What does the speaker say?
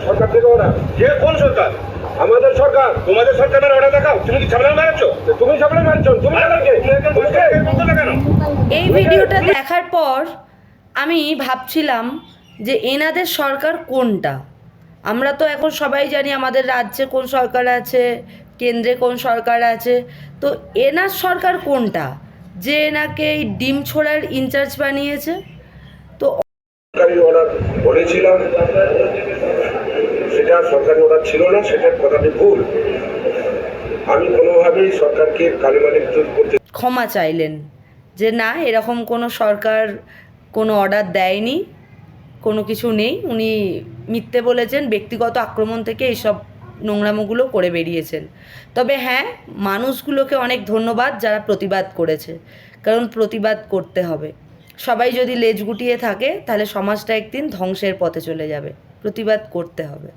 সরকার থেকে ওরা। কে কোন সরকার? আমাদের সরকার। তোমাদের সরকারের অর্ডার দেখাও। তুমি কি ঝামেলা মারাচ্ছ? তুমি সামনে মারছো, তুমি বলতো না কেন? এই ভিডিওটা দেখার পর আমি ভাবছিলাম যে এনাদের সরকার কোনটা। আমরা তো এখন সবাই জানি আমাদের রাজ্যে কোন সরকার আছে, কেন্দ্রে কোন সরকার আছে, তো এনার সরকার কোনটা যে এনাকে এই ডিম ছোড়ার ইনচার্জ বানিয়েছে। তো সরকারি অর্ডার বলেছিলাম, সেটা সরকারি অর্ডার ছিল না, সেটার কথাটি ভুল। আমি কোনোভাবেই সরকারকে কালিমালিপ্ত করতে। ক্ষমা চাইলেন যে না, এরকম কোনো সরকার কোনো অর্ডার দেয়নি, কোনো কিছু নেই, উনি মিথ্যে বলেছেন, ব্যক্তিগত আক্রমণ থেকে এইসব নোংরামোগুলো করে বেরিয়েছেন। তবে হ্যাঁ, মানুষগুলোকে অনেক ধন্যবাদ যারা প্রতিবাদ করেছে, কারণ প্রতিবাদ করতে হবে। সবাই যদি লেজ গুটিয়ে থাকে তাহলে সমাজটা একদিন ধ্বংসের পথে চলে যাবে। প্রতিবাদ করতে হবে।